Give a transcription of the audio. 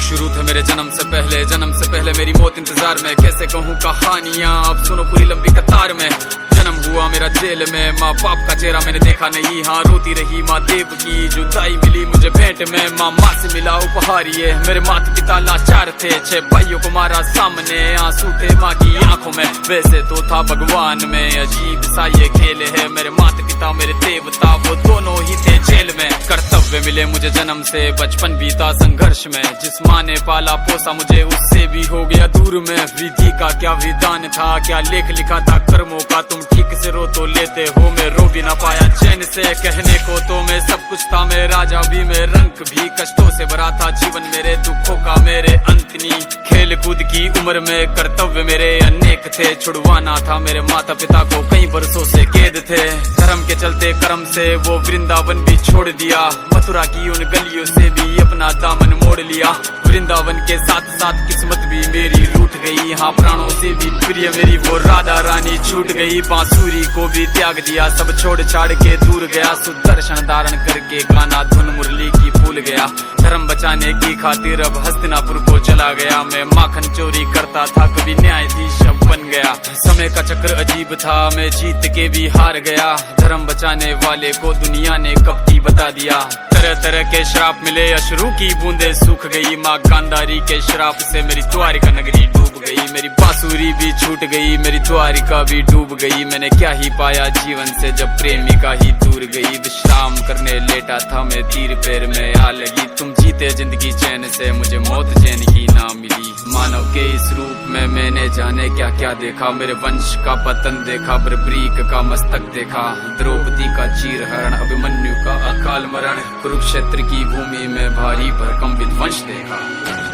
शुरू थे मेरे जन्म से पहले मेरी मौत इंतजार में। कैसे कहूँ कहानियाँ, अब सुनो पूरी लंबी कतार में। जन्म हुआ मेरा जेल में, माँ बाप का चेहरा मैंने देखा नहीं। हाँ रोती रही माँ देव की जुदाई मिली मुझे भेंट में। माँ से मिला उपहार ये, मेरे माता पिता लाचार थे। 6 भाइयों को मारा सामने, आंसू थे माँ की आंखों में। वैसे तो था भगवान में, अजीब सा ये खेल है। मेरे माता पिता मेरे देवता, वो दोनों ही थे जेल में। कर्तव्य मिले मुझे जन्म से, बचपन बीता संघर्ष में। जिस माँ ने पाला पोसा मुझे, उससे भी हो गया दूर में। विधि का क्या विधान था, क्या लेख लिखा था कर्मों का। तुम ठीक से रो तो लेते हो, मैं रो भी ना पाया चैन से। कहने को तो मैं सब कुछ था, मैं राजा भी, मैं रंग भी। कष्टों से भरा था जीवन मेरे, दुखों का मेरे अंत नहीं। खेल कूद की उम्र में कर्तव्य मेरे अनेक थे। छुड़वाना था मेरे माता पिता को, कई बरसों से कैद थे। धर्म के चलते कर्म से वो वृंदावन भी छोड़ दिया। मथुरा की उन गलियों से भी अपना दामन मोड़ लिया। वृंदावन के साथ साथ किस्मत भी मेरी रूठ गई। हाँ प्राणों से भी प्रिय मेरी वो राधा रानी छूट गई। बांसुरी को भी त्याग दिया, सब छोड़ छाड़ के दूर गया। सुदर्शन धारण करके गाना धुन मुरली की भूल गया। धर्म बचाने की खातिर अब हस्तिनापुर को चला गया। मैं माखन चोरी करता था, कभी न्यायाधीश अब बन गया। समय का चक्र अजीब था, मैं जीत के भी हार गया। धर्म बचाने वाले को दुनिया ने कपटी बता दिया। तरह तरह के श्राप मिले, अश्रु की बूंदे सूख गई। माँ गांधारी के श्राप से मेरी द्वारिका नगरी डूब गई। मेरी बांसुरी भी छूट गई, मेरी द्वारिका भी डूब गई। मैंने क्या ही पाया जीवन से, जब प्रेमिका ही दूर गई। विश्राम करने लेटा था मैं, तीर पैर में आ लगी। तुम जीते जिंदगी चैन से, मुझे मौत चैन की ना मिली। मानव के इस रूप में मैंने जाने क्या क्या देखा। मेरे वंश का पतन देखा, बर्बरीक का मस्तक देखा। द्रौपदी का चीरहरण, अभिमन्यु का अकाल मरण। कुरुक्षेत्र की भूमि में भारी भरकम विध्वंस देखा।